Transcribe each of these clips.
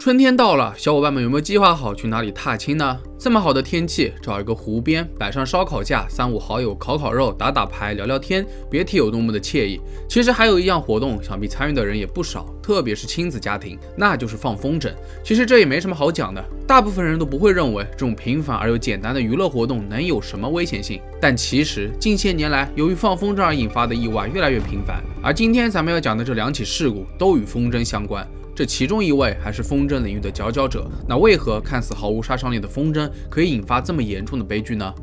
春天到了，小伙伴们有没有计划好去哪里踏青呢？这么好的天气，找一个湖边，摆上烧烤架，3、5好友烤烤肉，打打牌，聊聊天，别提有多么的惬意。其实还有一样活动，想必参与的人也不少，特别是亲子家庭，那就是放风筝。其实这也没什么好讲的，大部分人都不会认为这种平凡而又简单的娱乐活动能有什么危险性。但其实近些年来，由于放风筝而引发的意外越来越频繁，而今天咱们要讲的这2起事故都与风筝相关。这其中一位还是风筝领域的佼佼者，那为何看似毫无杀伤力的风筝可以引发这么严重的悲剧呢？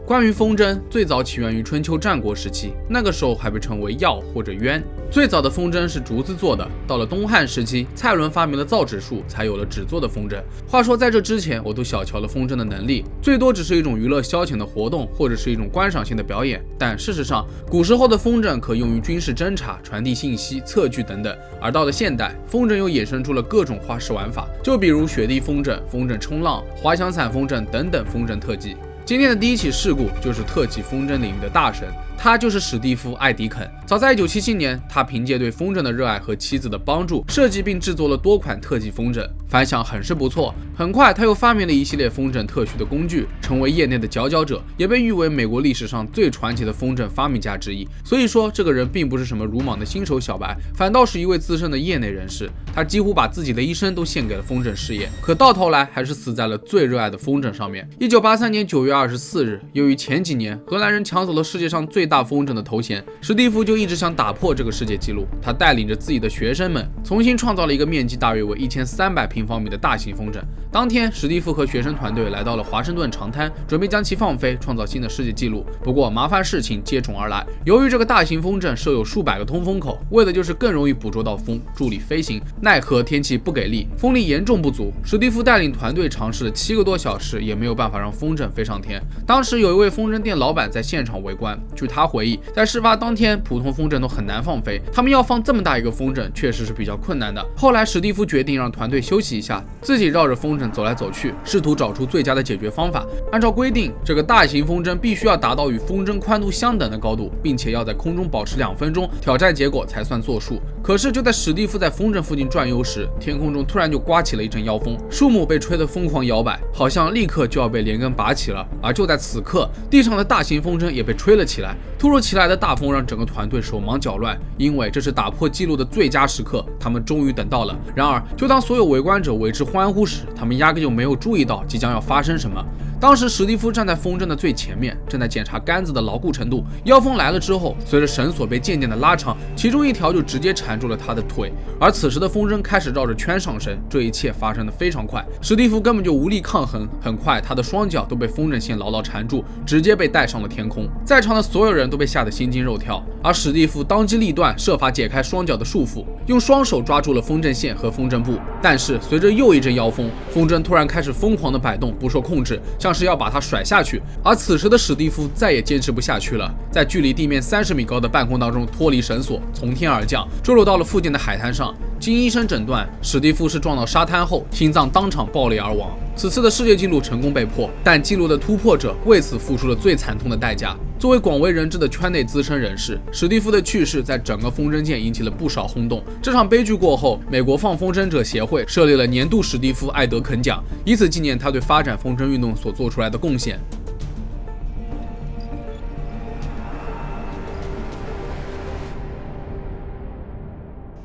关于风筝，最早起源于春秋战国时期，那个时候还被称为药或者鸢。最早的风筝是竹子做的，到了东汉时期，蔡伦发明了造纸术，才有了纸做的风筝。话说在这之前，我都小瞧了风筝的能力，最多只是一种娱乐消遣的活动，或者是一种观赏性的表演。但事实上，古时候的风筝可用于军事侦察、传递信息、测距等等。而到了现代，风筝又衍生出了各种花式玩法，就比如雪地风筝、风筝冲浪、滑翔伞风筝等等风筝特技。今天的第一起事故就是特技风筝领域的大神，他就是史蒂夫·艾迪肯。早在1977年，他凭借对风筝的热爱和妻子的帮助，设计并制作了多款特技风筝，反响很是不错。很快，他又发明了一系列风筝特许的工具，成为业内的佼佼者，也被誉为美国历史上最传奇的风筝发明家之一。所以说，这个人并不是什么鲁莽的新手小白，反倒是一位资深的业内人士。他几乎把自己的一生都献给了风筝事业，可到头来还是死在了最热爱的风筝上面。1983年9月24日，由于前几年荷兰人抢走了世界上最大风筝的头衔，史蒂夫就一直想打破这个世界纪录。他带领着自己的学生们，重新创造了一个面积大约为1300平方米的大型风筝。当天，史蒂夫和学生团队来到了华盛顿长滩，准备将其放飞，创造新的世界纪录。不过麻烦事情接踵而来，由于这个大型风筝设有数百个通风口，为的就是更容易捕捉到风，助力飞行。奈何天气不给力，风力严重不足，史蒂夫带领团队尝试了7个多小时，也没有办法让风筝飞上天。当时有一位风筝店老板在现场围观，据他回忆，在事发当天，普通风筝都很难放飞，他们要放这么大一个风筝，确实是比较困难的。后来史蒂夫决定让团队休息一下，自己绕着风筝走来走去，试图找出最佳的解决方法。按照规定，这个大型风筝必须要达到与风筝宽度相等的高度，并且要在空中保持2分钟，挑战结果才算作数。可是就在史蒂夫在风筝附近转悠时，天空中突然就刮起了一阵妖风，树木被吹得疯狂摇摆，好像立刻就要被连根拔起了。而就在此刻，地上的大型风筝也被吹了起来。突如其来的大风让整个团队手忙脚乱，因为这是打破纪录的最佳时刻，他们终于等到了。然而，就当所有围观者为之欢呼时，他们压根就没有注意到即将要发生什么。当时史蒂夫站在风筝的最前面，正在检查杆子的牢固程度。妖风来了之后，随着绳索被渐渐的拉长，其中一条就直接缠住了他的腿。而此时的风筝开始绕着圈上升，这一切发生的非常快，史蒂夫根本就无力抗衡。很快，他的双脚都被风筝线牢牢缠住，直接被带上了天空。在场的所有人都被吓得心惊肉跳，而史蒂夫当机立断，设法解开双脚的束缚，用双手抓住了风筝线和风筝布。但是随着又一阵妖风，风筝突然开始疯狂的摆动，不受控制，像是要把它甩下去。而此时的史蒂夫再也坚持不下去了，在距离地面30米高的半空当中脱离绳索，从天而降，坠落到了附近的海滩上。经医生诊断，史蒂夫是撞到沙滩后，心脏当场爆裂而亡。此次的世界纪录成功被破，但纪录的突破者为此付出了最惨痛的代价。作为广为人知的圈内资深人士，史蒂夫的去世在整个风筝界引起了不少轰动。这场悲剧过后，美国放风筝者协会设立了年度史蒂夫·艾德肯奖，以此纪念他对发展风筝运动所做出来的贡献。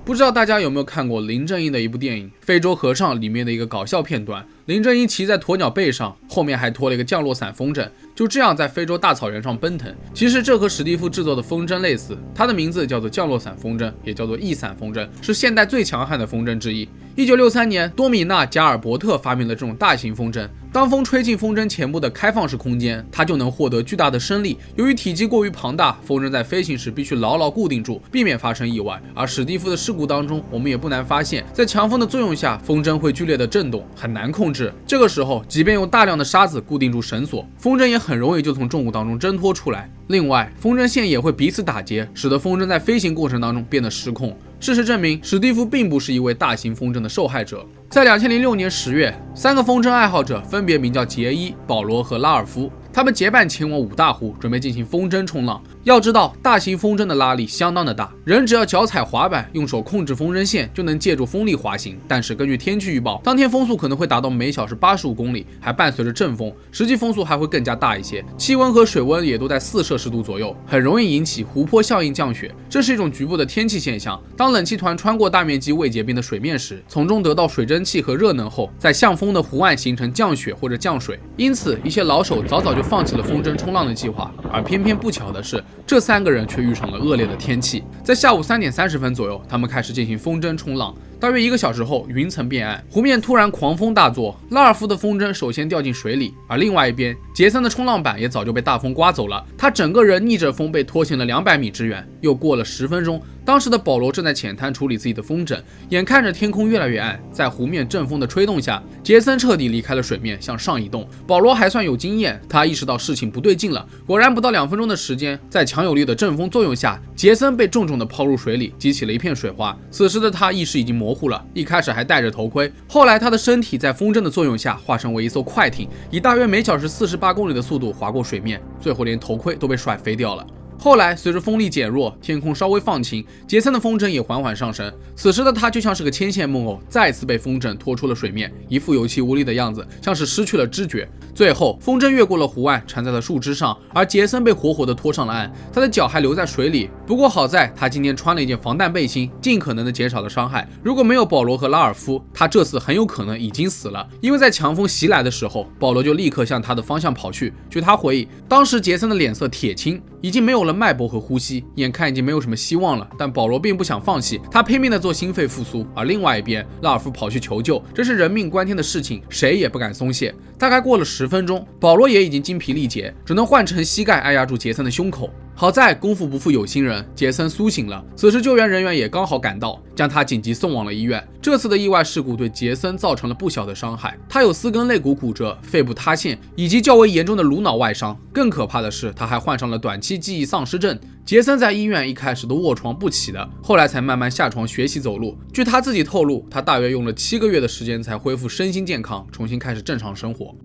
不知道大家有没有看过林正英的一部电影《非洲和尚》里面的一个搞笑片段，林正英骑在鸵鸟背上，后面还拖了一个降落伞风筝，就这样在非洲大草原上奔腾。其实这和史蒂夫制作的风筝类似，它的名字叫做降落伞风筝，也叫做翼伞风筝，是现代最强悍的风筝之一。1963年，多米纳·加尔伯特发明了这种大型风筝。当风吹进风筝前部的开放式空间，它就能获得巨大的升力。由于体积过于庞大，风筝在飞行时必须牢牢固定住，避免发生意外。而史蒂夫的事故当中，我们也不难发现，在强风的作用下，风筝会剧烈的震动，很难控制。这个时候，即便用大量的沙子固定住绳索，风筝也很容易就从重物当中挣脱出来。另外，风筝线也会彼此打结，使得风筝在飞行过程当中变得失控。事实证明，史蒂夫并不是一位大型风筝的受害者。在2006年10月，3个风筝爱好者分别名叫杰伊、保罗和拉尔夫，他们结伴前往五大湖，准备进行风筝冲浪。要知道，大型风筝的拉力相当的大，人只要脚踩滑板，用手控制风筝线，就能借助风力滑行。但是根据天气预报，当天风速可能会达到每小时85公里，还伴随着阵风，实际风速还会更加大一些。气温和水温也都在4°C左右，很容易引起湖泊效应降雪。这是一种局部的天气现象。当冷气团穿过大面积未结冰的水面时，从中得到水蒸气和热能后，在向风的湖岸形成降雪或者降水。因此，一些老手早就放弃了风筝冲浪的计划。而偏偏不巧的是，这3个人却遇上了恶劣的天气。在下午3点30分左右，他们开始进行风筝冲浪。大约1个小时后，云层变暗，湖面突然狂风大作。拉尔夫的风筝首先掉进水里，而另外一边，杰森的冲浪板也早就被大风刮走了。他整个人逆着风被拖行了200米之远。又过了10分钟，当时的保罗正在浅滩处理自己的风筝，眼看着天空越来越暗，在湖面阵风的吹动下，杰森彻底离开了水面，向上移动。保罗还算有经验，他意识到事情不对劲了。果然，不到2分钟的时间，在强有力的阵风作用下，杰森被重重地抛入水里，激起了一片水花。此时的他意识已经模糊了，一开始还戴着头盔，后来他的身体在风筝的作用下化身为一艘快艇，以大约每小时48公里的速度划过水面，最后连头盔都被甩飞掉了。后来，随着风力减弱，天空稍微放晴，杰森的风筝也缓缓上升。此时的他就像是个牵线木偶，再次被风筝拖出了水面，一副有气无力的样子，像是失去了知觉。最后，风筝越过了湖岸，缠在了树枝上，而杰森被活活的拖上了岸，他的脚还留在水里。不过好在他今天穿了一件防弹背心，尽可能的减少了伤害。如果没有保罗和拉尔夫，他这次很有可能已经死了，因为在强风袭来的时候，保罗就立刻向他的方向跑去。据他回忆，当时杰森的脸色铁青，已经没有了脉搏和呼吸，眼看已经没有什么希望了。但保罗并不想放弃，他拼命的做心肺复苏。而另外一边，拉尔夫跑去求救，这是人命关天的事情，谁也不敢松懈。大概过了10分钟，保罗也已经精疲力竭，只能换成膝盖按压住杰森的胸口。好在功夫不负有心人，杰森苏醒了。此时救援人员也刚好赶到，将他紧急送往了医院。这次的意外事故对杰森造成了不小的伤害，他有4根肋骨骨折、肺部塌陷以及较为严重的颅脑外伤。更可怕的是，他还患上了短期记忆丧失症。杰森在医院一开始都卧床不起的，后来才慢慢下床学习走路。据他自己透露，他大约用了7个月的时间才恢复身心健康，重新开始正常生活。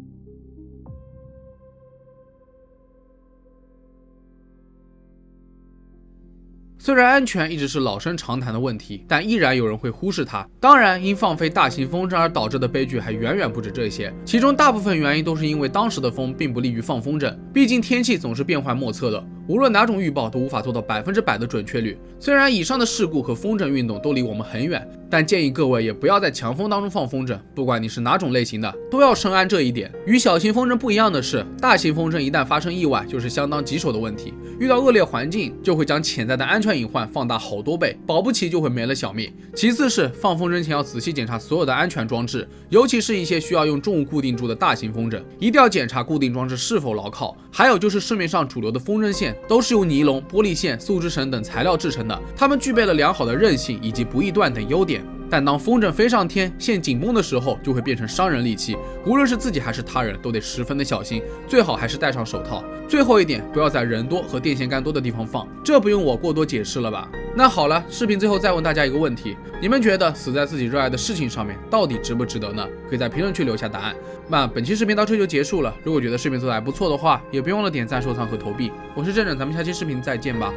虽然安全一直是老生常谈的问题，但依然有人会忽视它。当然，因放飞大型风筝而导致的悲剧还远远不止这些，其中大部分原因都是因为当时的风并不利于放风筝，毕竟天气总是变幻莫测的，无论哪种预报都无法做到100%的准确率。虽然以上的事故和风筝运动都离我们很远，但建议各位也不要在强风当中放风筝，不管你是哪种类型的，都要深谙这一点。与小型风筝不一样的是，大型风筝一旦发生意外，就是相当棘手的问题，遇到恶劣环境就会将潜在的安全隐患放大好多倍，保不齐就会没了小命。其次是放风筝前要仔细检查所有的安全装置，尤其是一些需要用重物固定住的大型风筝，一定要检查固定装置是否牢靠。还有就是市面上主流的风筝线都是由尼龙、玻璃线、素质绳等材料制成的，它们具备了良好的韧性以及不易断等优点。但当风筝飞上天，线紧绷的时候，就会变成伤人利器，无论是自己还是他人，都得十分的小心，最好还是戴上手套。最后一点，不要在人多和电线杆多的地方放，这不用我过多解释了吧？那好了，视频最后再问大家一个问题，你们觉得死在自己热爱的事情上面，到底值不值得呢？可以在评论区留下答案。那本期视频到这就结束了，如果觉得视频做得还不错的话，也别忘了点赞、收藏和投币。我是正正，咱们下期视频再见吧。